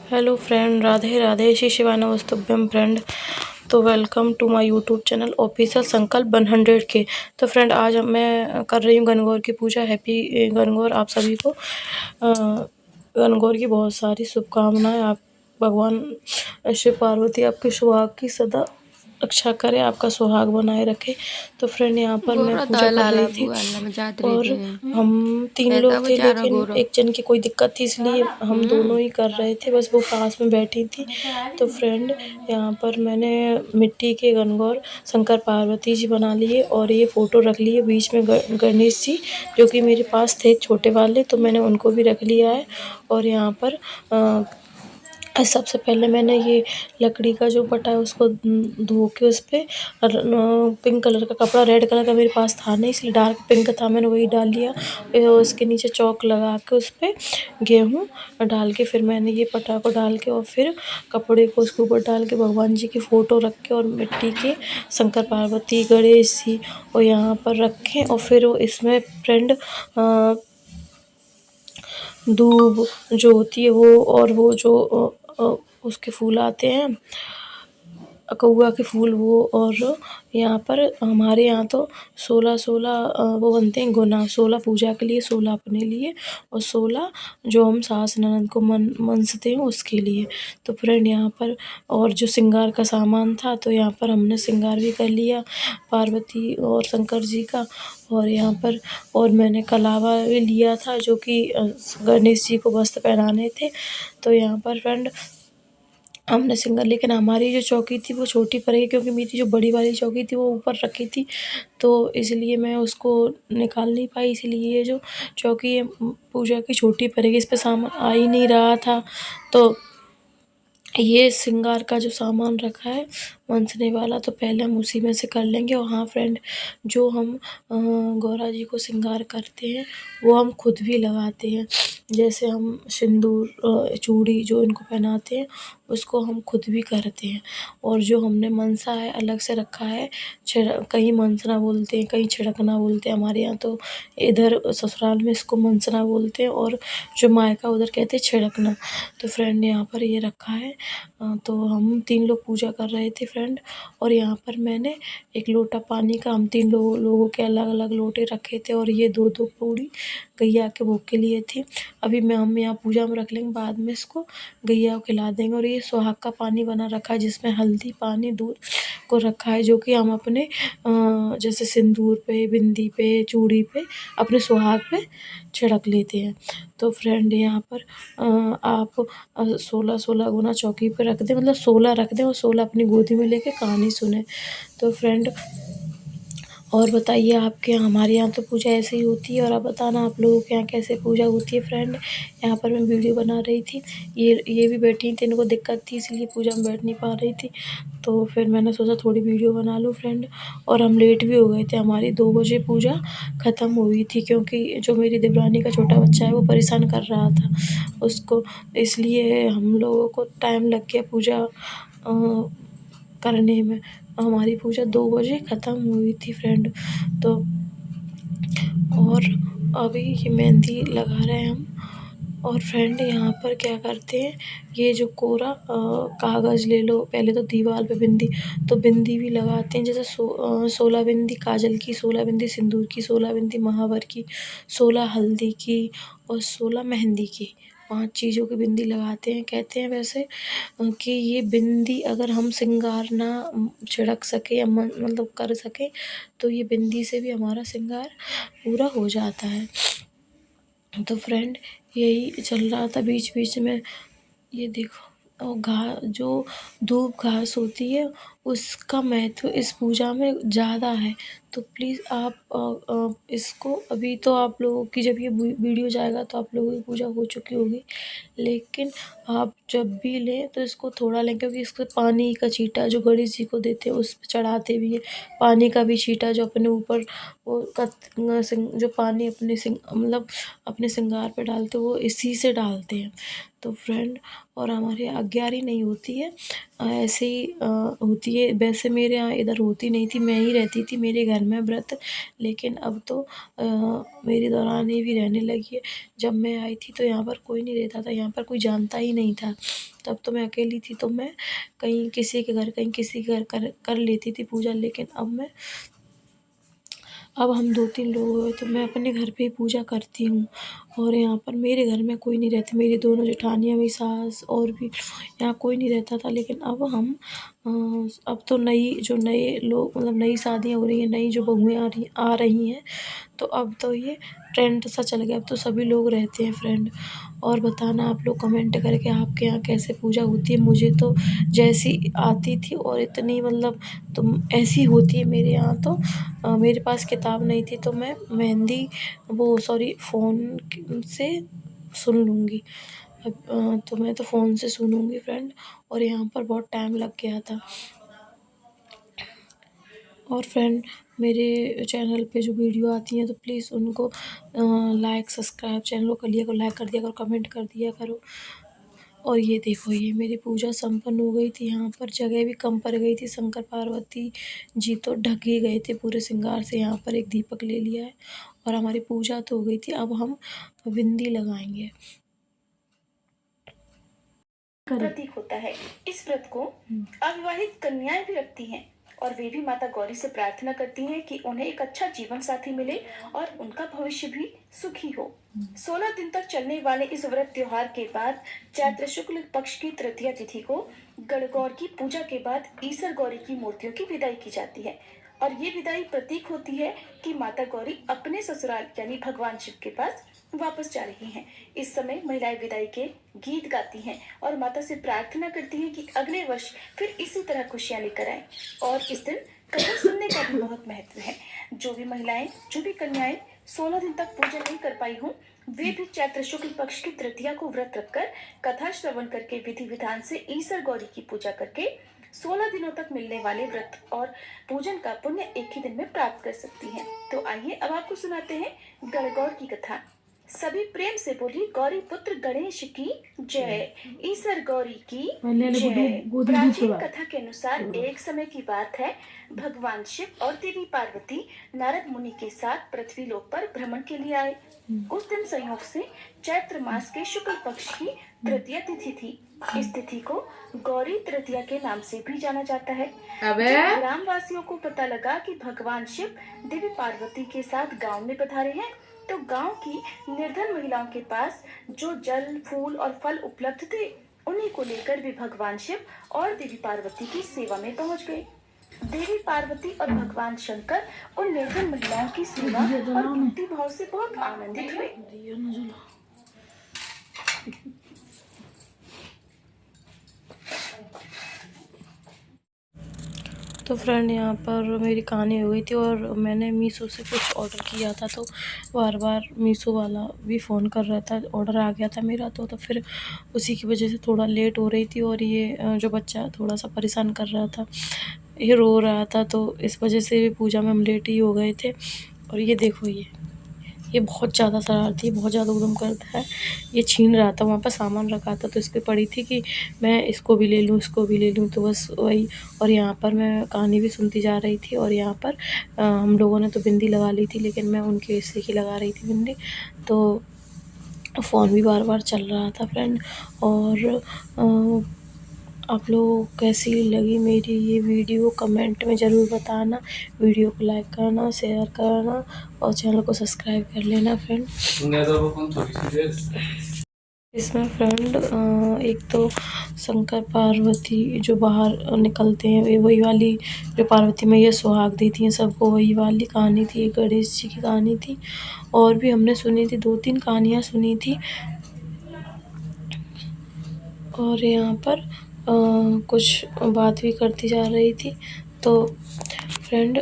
Hello friend, Radhe Radhe, Shri शिवाय नमस्तुभ्यम friend. तो welcome to my YouTube channel official Sankalp 100 के। तो फ्रेंड, आज मैं कर रही हूँ गणगौर की पूजा। हैप्पी गणगौर आप सभी को। गणगौर की बहुत सारी शुभकामनाएं। आप भगवान शिव पार्वती आपके सुहाग की सदा रक्षा करे, आपका सुहाग बनाए रखे। तो फ्रेंड, यहाँ पर मैं पूजा कर रही थी और हम 3 लोग थे, लेकिन एक जन की कोई दिक्कत थी, इसलिए हम दोनों ही कर रहे थे। बस वो पास में बैठी थी। तो फ्रेंड, यहाँ पर मैंने मिट्टी के गणगौर शंकर पार्वती जी बना लिए और ये फ़ोटो रख लिए। बीच में गणेश जी जो कि मेरे पास थे छोटे वाले, तो मैंने उनको भी रख लिया है। और यहाँ पर सबसे पहले मैंने ये लकड़ी का जो पटा है उसको धो के उस पर पिंक कलर का कपड़ा, रेड कलर का मेरे पास था नहीं इसलिए डार्क पिंक था, मैंने वही डाल लिया। उसके नीचे चौक लगा के उस पर गेहूँ डाल के फिर मैंने ये पटा को डाल के और फिर कपड़े को उसके ऊपर डाल के भगवान जी की फ़ोटो रख के और मिट्टी के शंकर पार्वती गणेश जी और यहाँ पर रखें। और फिर इसमें फ्रेंड दूब जो होती है वो, और वो जो उसके फूल आते हैं कौआ के फूल, वो। और यहाँ पर हमारे यहाँ तो 16 वो बनते हैं गुना, 16 पूजा के लिए, 16 अपने लिए और 16 जो हम सास ननद को मनसते हैं उसके लिए। तो फ्रेंड, यहाँ पर और जो श्रृंगार का सामान था, तो यहाँ पर हमने श्रृंगार भी कर लिया पार्वती और शंकर जी का। और यहाँ पर और मैंने कलावा भी लिया था जो कि गणेश जी को वस्त्र पहनाने थे। तो यहाँ पर फ्रेंड हमने सिंगल, लेकिन हमारी जो चौकी थी वो छोटी पड़ गई क्योंकि मेरी जो बड़ी वाली चौकी थी वो ऊपर रखी थी, तो इसलिए मैं उसको निकाल नहीं पाई। इसलिए ये जो चौकी है पूजा की छोटी पड़ गई, इस पे सामान आ ही नहीं रहा था। तो ये श्रृंगार का जो सामान रखा है मनसने वाला, तो पहले हम उसी में से कर लेंगे। और हाँ फ्रेंड, जो हम गौरा जी को श्रृंगार करते हैं वो हम खुद भी लगाते हैं। जैसे हम सिंदूर चूड़ी जो इनको पहनाते हैं उसको हम खुद भी करते हैं। और जो हमने मनसा है अलग से रखा है, कहीं मनसना बोलते हैं, कहीं छिड़कना बोलते हैं। हमारे यहाँ तो इधर ससुराल में इसको मनसना बोलते हैं और जो मायका उधर कहते हैं छिड़कना। तो फ्रेंड, यहाँ पर ये रखा है। तो हम 3 लोग पूजा कर रहे थे फ्रेंड। और यहाँ पर मैंने एक लोटा पानी का, हम 3 लोगों के अलग अलग लोटे रखे थे और ये 2-2 पूड़ी गैया के भोग के लिए थी। अभी हम यहाँ पूजा में रख लेंगे, बाद में इसको गैया को खिला देंगे। और ये सुहाग का पानी बना रखा है जिसमें हल्दी पानी दूध को रखा है, जो कि हम अपने जैसे सिंदूर पे, बिंदी पे, चूड़ी पे, अपने सुहाग पे छिड़क लेते हैं। तो फ्रेंड, यहाँ पर आप 16 गुना चौकी पे रख दें, मतलब 16 रख दें और 16 अपनी गोदी में लेके कहानी सुने। तो फ्रेंड, और बताइए आपके यहाँ। हमारे यहाँ तो पूजा ऐसे ही होती है, और आप बताना आप लोगों के यहाँ कैसे पूजा होती है फ्रेंड। यहाँ पर मैं वीडियो बना रही थी, ये भी बैठी थी, इनको दिक्कत थी इसलिए पूजा में बैठ नहीं पा रही थी। तो फिर मैंने सोचा थोड़ी वीडियो बना लूँ फ्रेंड। और हम लेट भी हो गए थे, हमारी 2 बजे पूजा ख़त्म हुई थी क्योंकि जो मेरी देवरानी का छोटा बच्चा है वो परेशान कर रहा था उसको, इसलिए हम लोगों को टाइम लग गया पूजा करने में। हमारी पूजा 2 बजे ख़त्म हुई थी फ्रेंड। तो और अभी ये मेहंदी लगा रहे हैं हम। और फ्रेंड, यहाँ पर क्या करते हैं, ये जो कोरा कागज़ ले लो, पहले तो दीवार पे बिंदी, तो बिंदी भी लगाते हैं। जैसे 16 बिंदी काजल की, 16 बिंदी सिंदूर की, 16 बिंदी महावर की, 16 हल्दी की और 16 मेहंदी की, 5 चीज़ों की बिंदी लगाते हैं। कहते हैं वैसे कि ये बिंदी अगर हम श्रृंगार ना छिड़क सके या मतलब कर सके, तो ये बिंदी से भी हमारा श्रृंगार पूरा हो जाता है। तो फ्रेंड, यही चल रहा था बीच बीच में। ये देखो, और जो धूप घास होती है उसका महत्व इस पूजा में ज़्यादा है। तो प्लीज़ आप इसको, अभी तो आप लोगों की जब ये वीडियो जाएगा तो आप लोगों की पूजा हो चुकी होगी, लेकिन आप जब भी लें तो इसको थोड़ा लें, क्योंकि इसको पानी का छींटा जो गणेश जी को देते हैं उस पर चढ़ाते भी हैं। पानी का भी छींटा जो अपने ऊपर वो जो पानी अपने मतलब अपने श्रृंगार पे डालते हैं वो इसी से डालते हैं। तो फ्रेंड, और हमारे यहाँ 11 नहीं होती है, ऐसे ही होती है। वैसे मेरे यहाँ इधर होती नहीं थी, मैं ही रहती थी मेरे घर में व्रत, लेकिन अब तो मेरी दौरानी भी रहने लगी है। जब मैं आई थी तो यहाँ पर कोई नहीं रहता था, यहाँ पर कोई जानता ही नहीं था। तब तो मैं अकेली थी, तो मैं कहीं किसी के घर, कहीं किसी के घर कर लेती थी पूजा। लेकिन अब हम 2-3 लोग हो गए, तो मैं अपने घर पे ही पूजा करती हूँ। और यहाँ पर मेरे घर में कोई नहीं रहती, मेरी दोनों जेठानियाँ, मेरी सास और भी यहाँ कोई नहीं रहता था। लेकिन अब तो नए लोग, मतलब नई शादियाँ हो रही हैं, नई जो बहुएँ आ रही हैं, तो अब तो ये ट्रेंड सा चल गया, अब तो सभी लोग रहते हैं फ्रेंड। और बताना आप लोग कमेंट करके आपके यहाँ कैसे पूजा होती है। मुझे तो जैसी आती थी और इतनी, मतलब तुम ऐसी होती है मेरे यहाँ तो। मेरे पास किताब नहीं थी, तो मैं मेहंदी फ़ोन से सुन लूँगी। तो मैं तो फ़ोन से सुनूँगी फ्रेंड। और यहाँ पर बहुत टाइम लग गया था। और फ्रेंड, मेरे चैनल पे जो वीडियो आती हैं तो प्लीज़ उनको लाइक सब्सक्राइब, चैनल को कर लिया करो, लाइक कर दिया करो, कमेंट कर दिया करो। और ये देखो, ये मेरी पूजा संपन्न हो गई थी। यहाँ पर जगह भी कम पड़ गई थी, शंकर पार्वती जी तो ढक ही गए थे पूरे श्रृंगार से। यहाँ पर एक दीपक ले लिया है और हमारी पूजा तो हो गई थी। अब हम बिंदी लगाएंगे। प्रतीक होता है। इस व्रत को अविवाहित कन्याएं भी रखती हैं और वे भी माता गौरी से प्रार्थना करती हैं कि उन्हें एक अच्छा जीवन साथी मिले और उनका भविष्य भी सुखी हो। 16 दिन तक चलने वाले इस व्रत त्योहार के बाद चैत्र शुक्ल पक्ष की तृतीया तिथि को गणगौर की पूजा के बाद ईसर गौरी की मूर्तियों की विदाई की जाती है। और ये विदाई प्रतीक होती है कि माता गौरी अपने ससुराल यानी भगवान शिव के पास वापस जा रही हैं। इस समय महिलाएं विदाई के गीत गाती हैं और माता से प्रार्थना करती हैं कि अगले वर्ष फिर इसी तरह खुशियां लेकर आए। और इस दिन कथा सुनने का भी बहुत महत्व है। जो भी कन्याएं 16 दिन तक पूजा नहीं कर पाई हों, वे भी चैत्र शुक्ल पक्ष की तृतीया को व्रत रखकर कथा श्रवण करके विधि विधान से ईसर गौरी की पूजा करके 16 दिनों तक मिलने वाले व्रत और पूजन का पुण्य एक ही दिन में प्राप्त कर सकती हैं। तो आइए अब आपको सुनाते हैं गणगौर की कथा। सभी प्रेम से बोली गौरी पुत्र गणेश की जय, ईसर गौरी की जय। प्राचीन कथा के अनुसार एक समय की बात है, भगवान शिव और देवी पार्वती नारद मुनि के साथ पृथ्वी लोक पर भ्रमण के लिए आए। उस दिन संयोग से चैत्र मास के शुक्ल पक्ष की तृतीया तिथि थी। इस तिथि को गौरी तृतीया के नाम से भी जाना जाता है। जब ग्राम वासियों को पता लगा कि भगवान शिव देवी पार्वती के साथ गांव में पधारे हैं, तो गांव की निर्धन महिलाओं के पास जो जल, फूल और फल उपलब्ध थे, उन्हीं को लेकर वे भगवान शिव और देवी पार्वती की सेवा में पहुंच गए। देवी पार्वती और भगवान शंकर उन निर्धन महिलाओं की सेवा और भक्ति भाव से बहुत आनंदित हुए। तो फ्रेंड, यहाँ पर मेरी कहानी हो गई थी और मैंने मीशो से कुछ ऑर्डर किया था, तो बार बार मीशो वाला भी फ़ोन कर रहा था। ऑर्डर आ गया था मेरा, तो फिर उसी की वजह से थोड़ा लेट हो रही थी। और ये जो बच्चा थोड़ा सा परेशान कर रहा था, ये रो रहा था, तो इस वजह से भी पूजा में हम लेट ही हो गए थे। और ये देखो, ये बहुत ज़्यादा शरारती है, बहुत ज़्यादा उद्यम करता है। ये छीन रहा था, वहाँ पर सामान रखा था, तो इसकी पड़ी थी कि मैं इसको भी ले लूँ, इसको भी ले लूँ, तो बस वही। और यहाँ पर मैं कहानी भी सुनती जा रही थी। और यहाँ पर हम लोगों ने तो बिंदी लगा ली थी, लेकिन मैं उनके हिस्से की लगा रही थी बिंदी, तो फ़ोन भी बार बार चल रहा था फ्रेंड। और आप लोगों को कैसी लगी मेरी ये वीडियो, कमेंट में ज़रूर बताना। वीडियो को लाइक करना, शेयर करना और चैनल को सब्सक्राइब कर लेना फ्रेंड। इसमें फ्रेंड एक तो शंकर पार्वती जो बाहर निकलते हैं, वही वाली जो पार्वती मैया सुहाग देती हैं सबको, वही वाली कहानी थी। एक गणेश जी की कहानी थी, और भी हमने सुनी थी, 2-3 कहानियाँ सुनी थी। और यहाँ पर कुछ बात भी करती जा रही थी। तो फ्रेंड,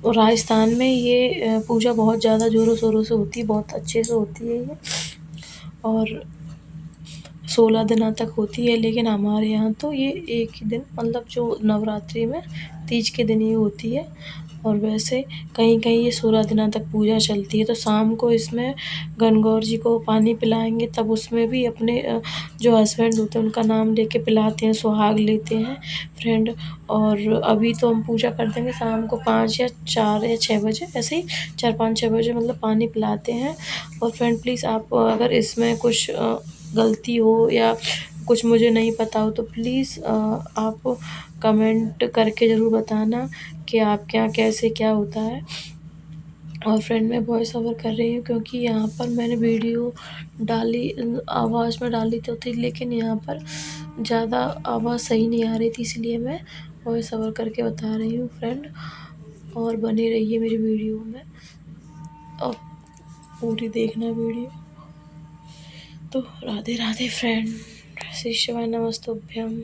राजस्थान में ये पूजा बहुत ज़्यादा ज़ोरों शोरों से होती है, बहुत अच्छे से होती है ये, और 16 दिनों तक होती है। लेकिन हमारे यहाँ तो ये एक ही दिन, मतलब जो नवरात्रि में तीज के दिन ही होती है। और वैसे कहीं कहीं ये 16 दिनों तक पूजा चलती है। तो शाम को इसमें गणगौर जी को पानी पिलाएंगे, तब उसमें भी अपने जो हस्बैंड होते हैं उनका नाम लेके पिलाते हैं, सुहाग लेते हैं फ्रेंड। और अभी तो हम पूजा कर देंगे शाम को 5 या 4 या 6 बजे, ऐसे ही 4-5-6 बजे मतलब पानी पिलाते हैं। और फ्रेंड प्लीज़ आप अगर इसमें कुछ गलती हो या कुछ मुझे नहीं पता हो तो प्लीज़ आप कमेंट करके ज़रूर बताना कि आपके यहाँ कैसे क्या होता है। और फ्रेंड मैं वॉइस ओवर कर रही हूँ क्योंकि यहाँ पर मैंने वीडियो डाली, आवाज़ में डाली तो थी, लेकिन यहाँ पर ज़्यादा आवाज़ सही नहीं आ रही थी, इसलिए मैं वॉइस ओवर करके बता रही हूँ फ्रेंड। और बने रहिए मेरी वीडियो में और पूरी देखना वीडियो। तो राधे राधे फ्रेंड, श्री शिवाय नमस्तुभ्यम।